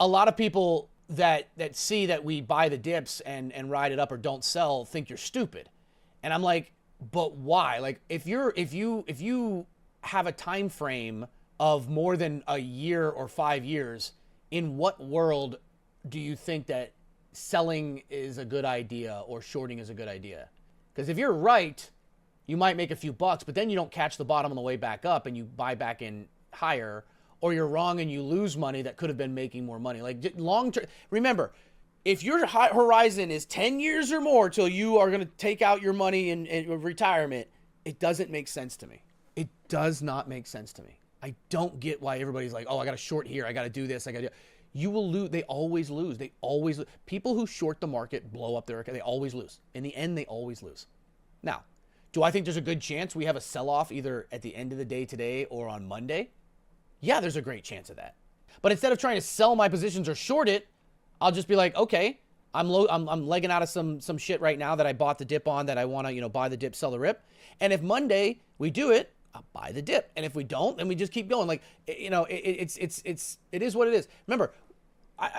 a lot of people that see that we buy the dips and ride it up or don't sell think you're stupid. And I'm like, but why? Like if you have a time frame of more than a year or 5 years, in what world do you think that selling is a good idea or shorting is a good idea? Because if you're right, you might make a few bucks, but then you don't catch the bottom on the way back up and you buy back in higher, or you're wrong and you lose money that could have been making more money. Like long term, remember, if your horizon is 10 years or more till you are going to take out your money in retirement, it doesn't make sense to me. It does not make sense to me. I don't get why everybody's like, oh, I got to short here. I got to do this. I got to do. You will lose. They always lose. They always lose. People who short the market blow up their account. They always lose. In the end, they always lose. Now, do I think there's a good chance we have a sell-off either at the end of the day today or on Monday? Yeah, there's a great chance of that. But instead of trying to sell my positions or short it, I'll just be like, okay, I'm legging out of some shit right now that I bought the dip on that I want to, buy the dip, sell the rip. And if Monday we do it, I'll buy the dip. And if we don't, then we just keep going. Like, it is what it is. Remember,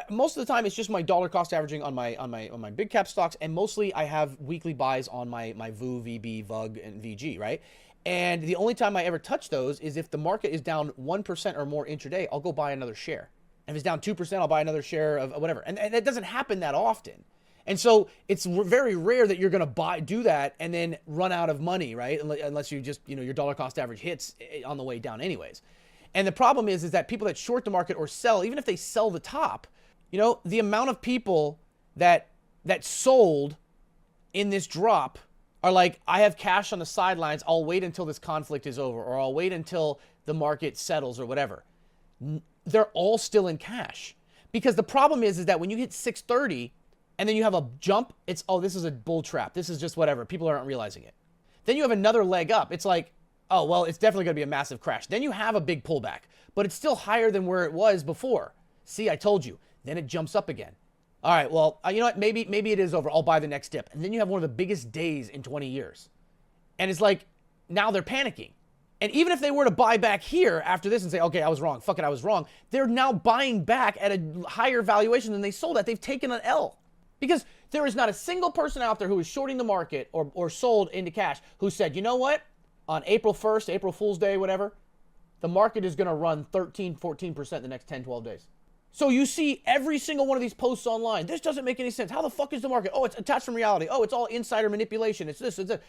most of the time it's just my dollar cost averaging on my big cap stocks, and mostly I have weekly buys on my VU, VB, VUG, and VG, right? And the only time I ever touch those is if the market is down 1% or more intraday, I'll go buy another share. And if it's down 2%, I'll buy another share of whatever. And it doesn't happen that often. And so it's very rare that you're going to do that and then run out of money, right? Unless you just, your dollar cost average hits on the way down anyways. And the problem is that people that short the market or sell, even if they sell the top, the amount of people that sold in this drop are like, I have cash on the sidelines. I'll wait until this conflict is over, or I'll wait until the market settles or whatever. They're all still in cash, because the problem is that when you hit 630 and then you have a jump, it's, oh, this is a bull trap. This is just whatever. People aren't realizing it. Then you have another leg up. It's like, oh, well, it's definitely going to be a massive crash. Then you have a big pullback, but it's still higher than where it was before. See, I told you. Then it jumps up again. All right, well, you know what? Maybe it is over. I'll buy the next dip. And then you have one of the biggest days in 20 years. And it's like, now they're panicking. And even if they were to buy back here after this and say, okay, I was wrong. Fuck it, I was wrong. They're now buying back at a higher valuation than they sold at. They've taken an L. Because there is not a single person out there who is shorting the market or sold into cash who said, you know what? On April 1st, April Fool's Day, whatever, the market is going to run 13, 14% the next 10, 12 days. So you see every single one of these posts online. This doesn't make any sense. How the fuck is the market? Oh, it's attached from reality. Oh, it's all insider manipulation. It's this, it's that.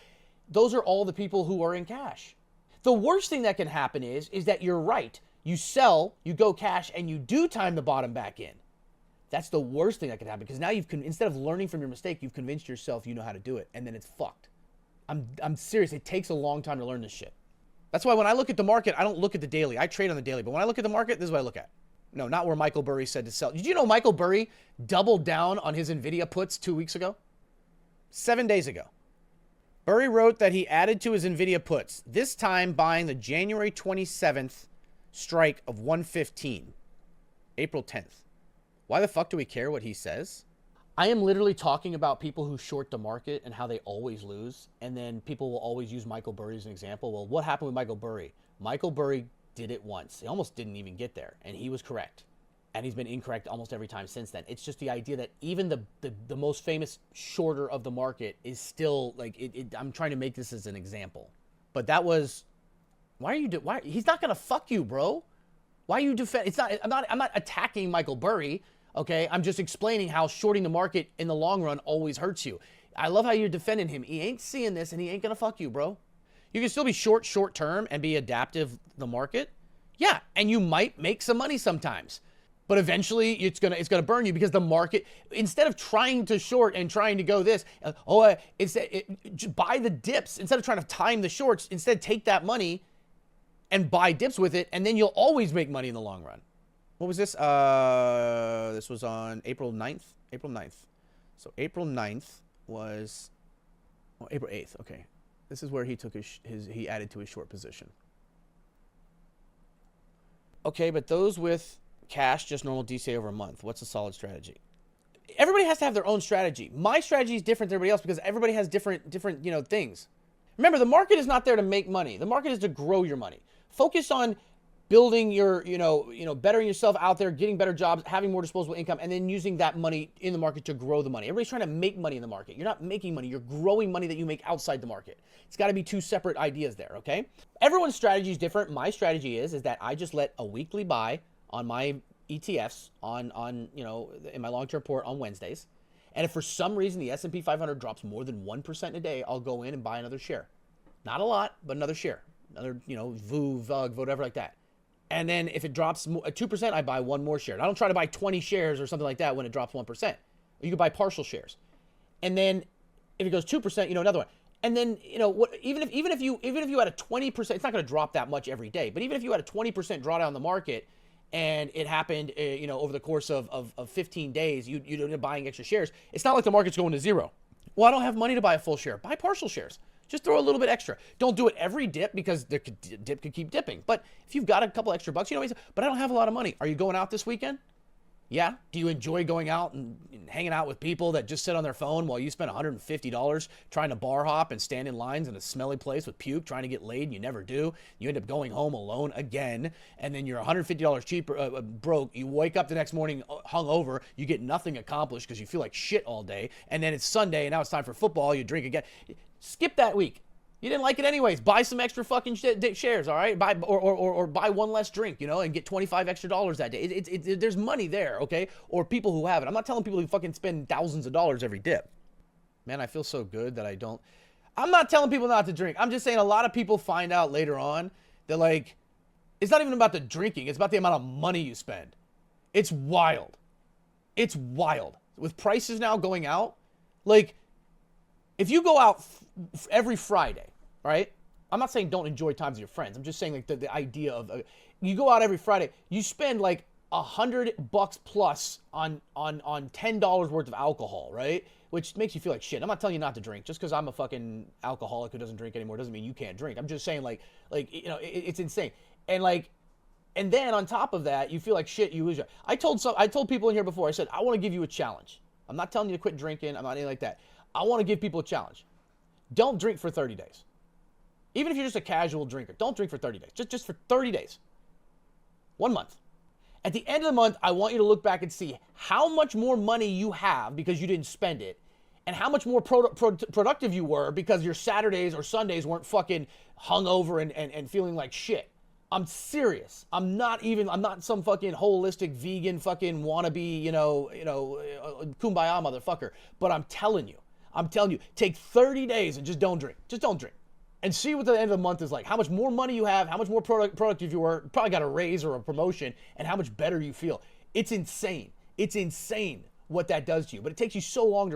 Those are all the people who are in cash. The worst thing that can happen is that you're right. You sell, you go cash, and you do time the bottom back in. That's the worst thing that can happen, because now instead of learning from your mistake, you've convinced yourself you know how to do it, and then it's fucked. I'm serious. It takes a long time to learn this shit. That's why when I look at the market, I don't look at the daily. I trade on the daily, but when I look at the market, this is what I look at. No, not where Michael Burry said to sell. Did you know Michael Burry doubled down on his NVIDIA puts 2 weeks ago? 7 days ago. Burry wrote that he added to his NVIDIA puts, this time buying the January 27th strike of 115, April 10th. Why the fuck do we care what he says? I am literally talking about people who short the market and how they always lose. And then people will always use Michael Burry as an example. Well, what happened with Michael Burry? Michael Burry did it once. He almost didn't even get there. And he was correct. And he's been incorrect almost every time since then. It's just the idea that even the most famous shorter of the market is still like, I'm trying to make this as an example. But that was, why he's not going to fuck you, bro. Why are you defend? I'm not attacking Michael Burry. Okay, I'm just explaining how shorting the market in the long run always hurts you. I love how you're defending him. He ain't seeing this, and he ain't gonna fuck you, bro. You can still be short term and be adaptive the market. Yeah, and you might make some money sometimes, but eventually it's gonna burn you, because the market, instead of trying to short and trying to go this, buy the dips instead of trying to time the shorts. Instead, take that money and buy dips with it, and then you'll always make money in the long run. What was this? This was on April 9th. April 9th. So April 9th was, well, April 8th. Okay. This is where he took he added to his short position. Okay, but those with cash, just normal DCA over a month. What's a solid strategy? Everybody has to have their own strategy. My strategy is different than everybody else because everybody has different things. Remember, the market is not there to make money. The market is to grow your money. Focus on building your, bettering yourself out there, getting better jobs, having more disposable income, and then using that money in the market to grow the money. Everybody's trying to make money in the market. You're not making money. You're growing money that you make outside the market. It's got to be two separate ideas there, okay? Everyone's strategy is different. My strategy is that I just let a weekly buy on my ETFs in my long-term port on Wednesdays. And if for some reason the S&P 500 drops more than 1% a day, I'll go in and buy another share. Not a lot, but another share. Another, VU, VUG, whatever like that. And then if it drops 2%, I buy one more share. I don't try to buy 20 shares or something like that when it drops 1%. You can buy partial shares. And then if it goes 2%, another one. And then, even if you had a 20%, it's not going to drop that much every day, but even if you had a 20% drawdown in the market and it happened, over the course of 15 days, you end up buying extra shares. It's not like the market's going to zero. Well, I don't have money to buy a full share. Buy partial shares. Just throw a little bit extra. Don't do it every dip because the dip could keep dipping. But if you've got a couple extra bucks, but I don't have a lot of money. Are you going out this weekend? Yeah. Do you enjoy going out and hanging out with people that just sit on their phone while you spend $150 trying to bar hop and stand in lines in a smelly place with puke, trying to get laid, and you never do? You end up going home alone again, and then you're $150 cheaper, broke. You wake up the next morning hungover. You get nothing accomplished because you feel like shit all day, and then it's Sunday, and now it's time for football. You drink again. Skip that week. You didn't like it anyways. Buy some extra fucking shares, all right? Buy or buy one less drink, and get $25 extra that day. There's money there, okay? Or people who have it. I'm not telling people who fucking spend thousands of dollars every dip. Man, I feel so good that I don't. I'm not telling people not to drink. I'm just saying a lot of people find out later on that, it's not even about the drinking. It's about the amount of money you spend. It's wild. It's wild. With prices now going out, if you go out every Friday, right? I'm not saying don't enjoy times with your friends. I'm just saying the idea of you go out every Friday, you spend $100 plus on $10 worth of alcohol, right? Which makes you feel like shit. I'm not telling you not to drink. Just because I'm a fucking alcoholic who doesn't drink anymore doesn't mean you can't drink. I'm just saying it's insane. And then on top of that, you feel like shit. You lose. I told people in here before. I said I want to give you a challenge. I'm not telling you to quit drinking. I'm not anything like that. I want to give people a challenge. Don't drink for 30 days. Even if you're just a casual drinker, don't drink for 30 days. Just for 30 days. 1 month. At the end of the month, I want you to look back and see how much more money you have because you didn't spend it, and how much more productive you were because your Saturdays or Sundays weren't fucking hungover and feeling like shit. I'm serious. I'm not some fucking holistic vegan fucking wannabe, kumbaya motherfucker. But I'm telling you, take 30 days and just don't drink. Just don't drink. And see what the end of the month is like. How much more money you have, how much more productive you were, probably got a raise or a promotion, and how much better you feel. It's insane. It's insane what that does to you. But it takes you so long to